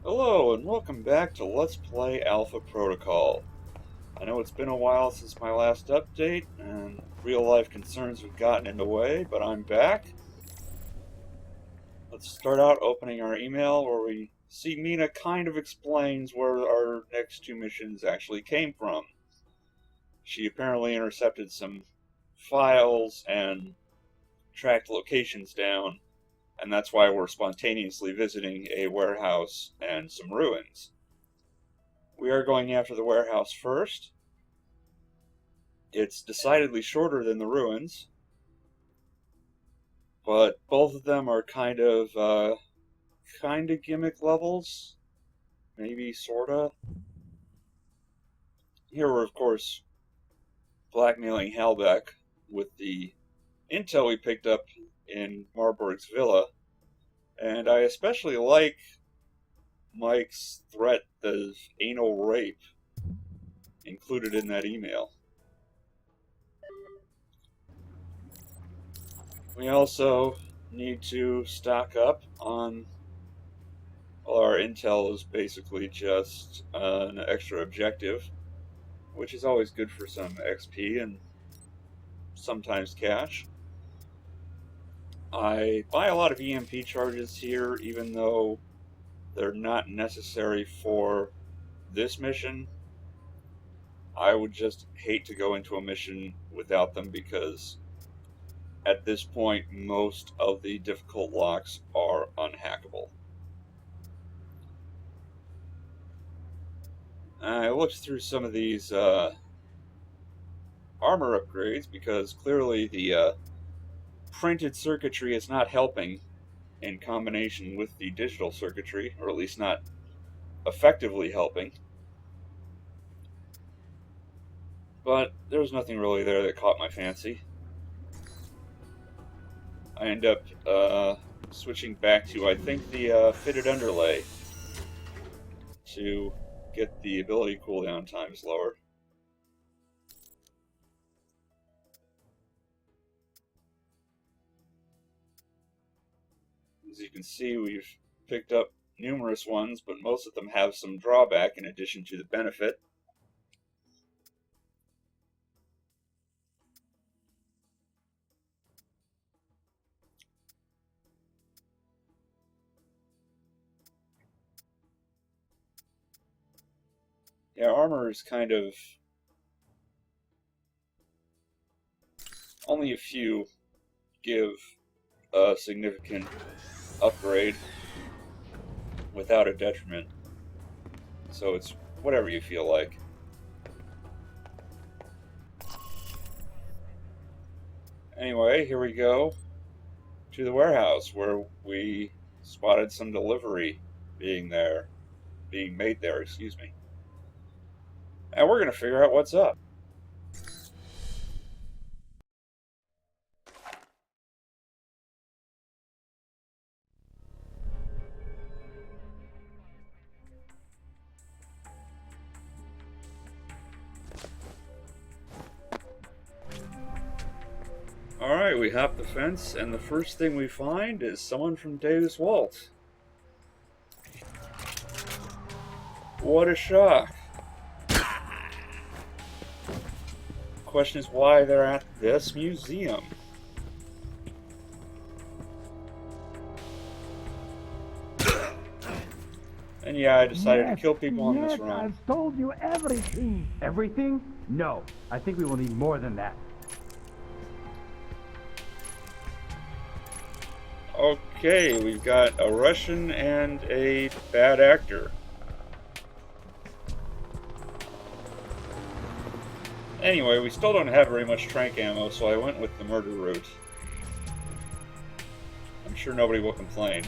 Hello, and welcome back to Let's Play Alpha Protocol. I know it's been a while since my last update, and real-life concerns have gotten in the way, but I'm back. Let's start out opening our email, where we see Mina kind of explains where our next two missions actually came from. She apparently intercepted some files and tracked locations down, and that's why we're spontaneously visiting a warehouse and some ruins. We are going after the warehouse first. It's decidedly shorter than the ruins, but both of them are kind of gimmick levels, maybe sorta. Here we're of course blackmailing Halbeck with the intel we picked up in Marburg's villa, and I especially like Mike's threat of anal rape included in that email. We also need to stock up on, well, our intel is basically just an extra objective, which is always good for some XP and sometimes cash. I buy a lot of EMP charges here, even though they're not necessary for this mission. I would just hate to go into a mission without them, because at this point most of the difficult locks are unhackable. I looked through some of these armor upgrades, because clearly the printed circuitry is not helping in combination with the digital circuitry, or at least not effectively helping. But there was nothing really there that caught my fancy. I end up switching back to, I think, the fitted underlay to get the ability cooldown times lower. As you can see, we've picked up numerous ones, but most of them have some drawback in addition to the benefit. Yeah, armor is kind of... only a few give a significant upgrade without a detriment, so it's whatever you feel like. Anyway, here we go to the warehouse, where we spotted some delivery being made there, excuse me. And we're going to figure out what's up. Alright, we hop the fence, and the first thing we find is someone from Deus Vult. What a shock. Question is why they're at this museum. And yeah, I decided to kill people on this run. I've told you everything. Everything? No. I think we will need more than that. Okay, we've got a Russian and a bad actor. Anyway, we still don't have very much trank ammo, so I went with the murder route. I'm sure nobody will complain.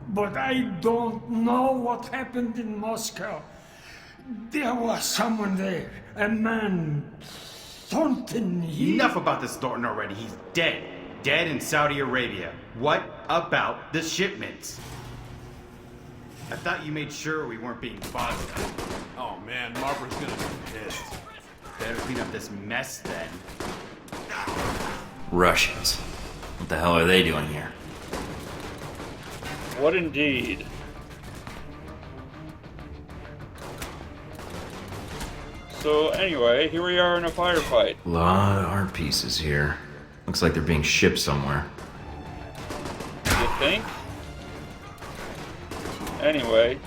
But I don't know what happened in Moscow. There was someone there, a man, Thornton. Enough about this Thornton already. He's dead. Dead in Saudi Arabia. What about the shipments? I thought you made sure we weren't being bothered. Oh man, Marburg's gonna be pissed. Better clean up this mess then. Russians. What the hell are they doing here? What indeed? So anyway, here we are in a firefight. A lot of art pieces here. Looks like they're being shipped somewhere. You think? Anyway,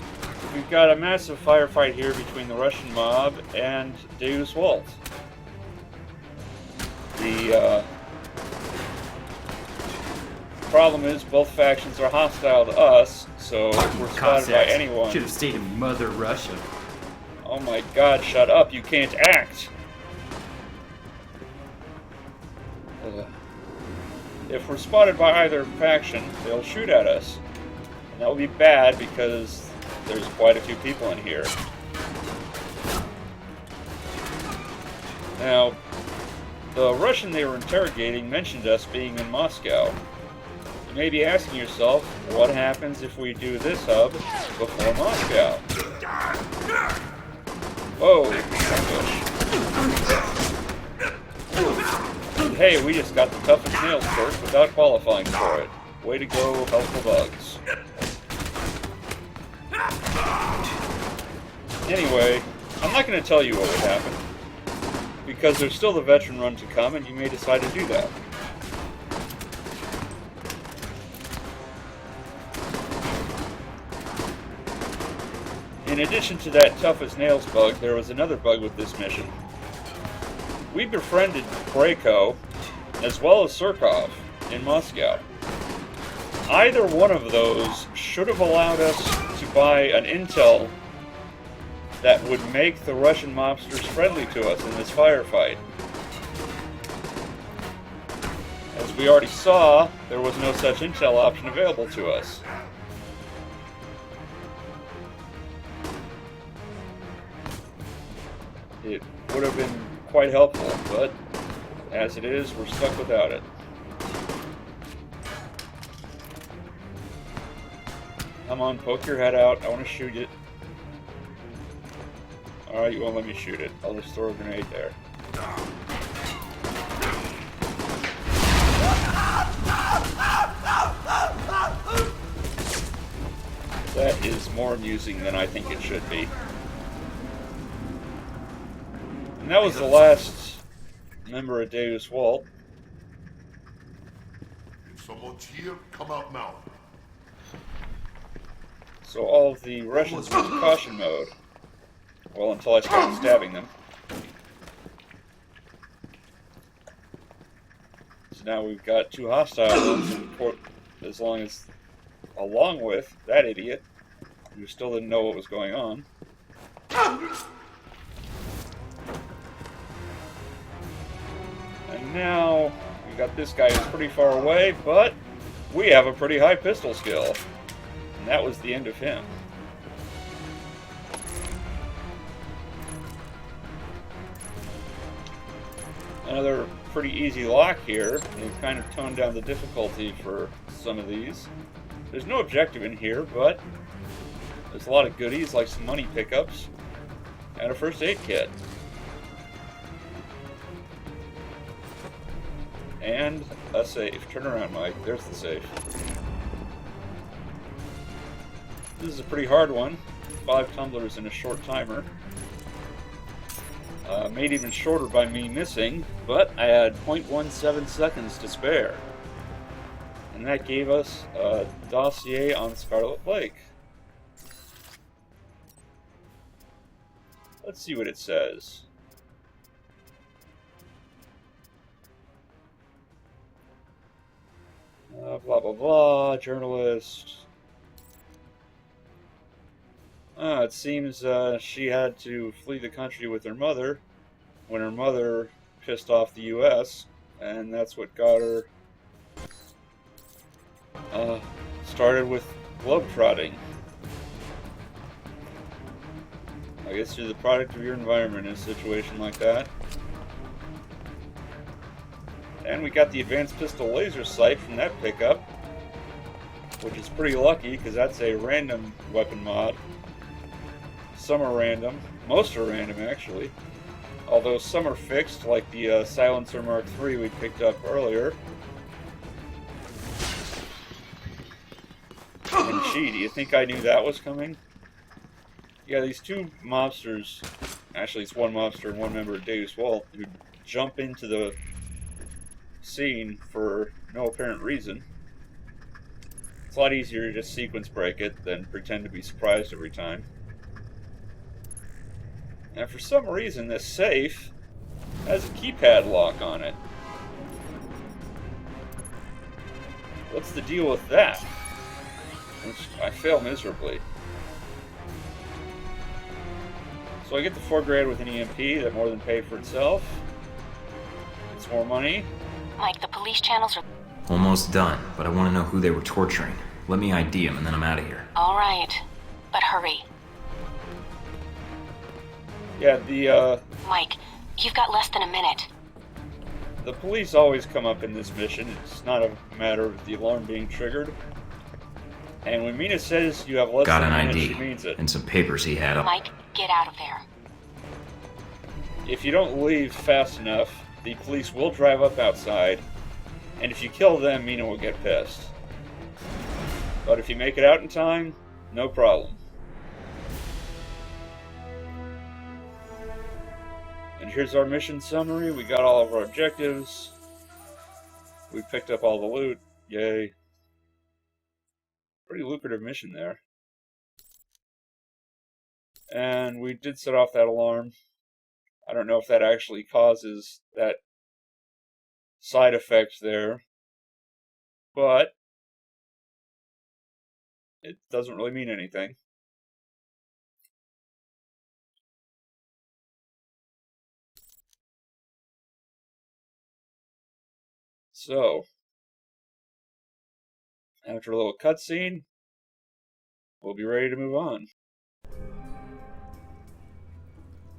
we've got a massive firefight here between the Russian mob and Deus Vult. The problem is both factions are hostile to us, so if we're spotted by anyone... Should have stayed in Mother Russia. Oh my god, shut up, you can't act! If we're spotted by either faction, they'll shoot at us. And that will be bad because there's quite a few people in here. Now, the Russian they were interrogating mentioned us being in Moscow. You may be asking yourself, what happens if we do this hub before Moscow? Whoa, ambush. And hey, we just got the toughest nails perk without qualifying for it. Way to go, helpful bugs. Anyway, I'm not going to tell you what would happen, because there's still the veteran run to come, and you may decide to do that. In addition to that tough as nails bug, there was another bug with this mission. We befriended Brayko, as well as Surkov, in Moscow. Either one of those should have allowed us to buy an intel that would make the Russian mobsters friendly to us in this firefight. As we already saw, there was no such intel option available to us. It would have been quite helpful, but as it is, we're stuck without it. Come on, poke your head out. I want to shoot it. Alright, you won't let me shoot it. I'll just throw a grenade there. That is more amusing than I think it should be. And that was the last member of Deus Vult. If someone's here, come out now. So all of the Russians went to caution mode. Well, until I started stabbing them. So now we've got two hostile ones, along with that idiot, who still didn't know what was going on. And now, we got this guy who's pretty far away, but we have a pretty high pistol skill. And that was the end of him. Another pretty easy lock here. They've kind of toned down the difficulty for some of these. There's no objective in here, but there's a lot of goodies like some money pickups and a first aid kit. And a safe. Turn around, Mike. There's the safe. This is a pretty hard one. 5 tumblers in a short timer. Made even shorter by me missing, but I had 0.17 seconds to spare. And that gave us a dossier on Scarlet Lake. Let's see what it says. Blah blah blah, journalist. It seems she had to flee the country with her mother when her mother pissed off the U.S., and that's what got her started with globetrotting. I guess you're the product of your environment in a situation like that. And we got the advanced pistol laser sight from that pickup, which is pretty lucky because that's a random weapon mod. Some are random, most are random actually. Although some are fixed, like the Silencer Mark III we picked up earlier. And gee, do you think I knew that was coming? Yeah, these two mobsters, actually it's one mobster and one member of Deus Vult, who jump into the scene for no apparent reason. It's a lot easier to just sequence break it than pretend to be surprised every time. And for some reason, this safe has a keypad lock on it. What's the deal with that? Which I fail miserably. So I get the $4 grand with an EMP that more than paid for itself. It's more money. Mike, the police channels are... Almost done, but I want to know who they were torturing. Let me ID them and then I'm out of here. All right, but hurry. Yeah, Mike, you've got less than a minute. the police always come up in this mission. It's not a matter of the alarm being triggered. And when Mina says you have less Got than an a minute, ID she means it. and some papers he had up. Mike, get out of there. If you don't leave fast enough, the police will drive up outside, and if you kill them, Mina will get pissed. But if you make it out in time, no problem. And here's our mission summary. We got all of our objectives. We picked up all the loot. Yay. Pretty lucrative mission there. And we did set off that alarm. I don't know if that actually causes that side effect there, but it doesn't really mean anything. So, after a little cutscene, we'll be ready to move on.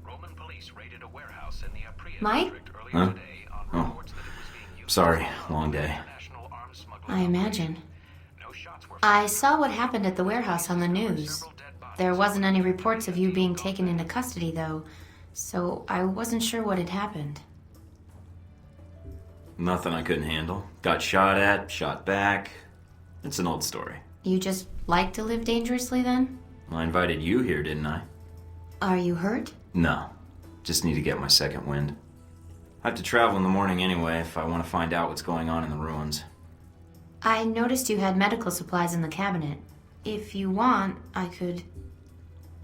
Roman police raided a warehouse in the Apria Mike? district earlier Huh? today on reports that it was being used Sorry, for long day. international arms smuggling I imagine. operation. No shots were I saw what happened at the warehouse on the news. There wasn't any reports of you being taken into custody, though, so I wasn't sure what had happened. Nothing I couldn't handle. Got shot at, shot back. It's an old story. You just like to live dangerously, then? I invited you here, didn't I? Are you hurt? No. Just need to get my second wind. I have to travel in the morning anyway if I want to find out what's going on in the ruins. I noticed you had medical supplies in the cabinet. If you want, I could...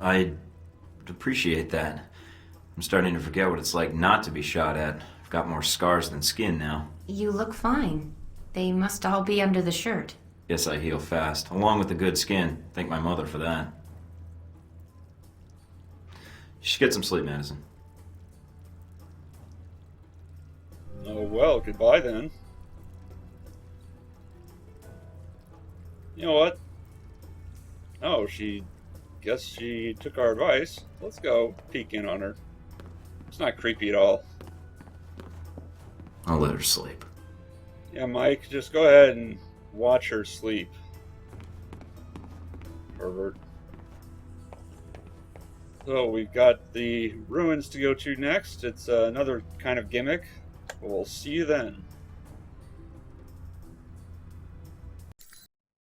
I'd appreciate that. I'm starting to forget what it's like not to be shot at. I've got more scars than skin now. You look fine. They must all be under the shirt. Yes, I heal fast, along with the good skin. Thank my mother for that. You should get some sleep, Madison. Oh well, goodbye then. You know what? Oh, guess she took our advice. Let's go peek in on her. It's not creepy at all. I'll let her sleep. Yeah, Mike, just go ahead and watch her sleep. Pervert. So we've got the ruins to go to next. It's another kind of gimmick. We'll see you then.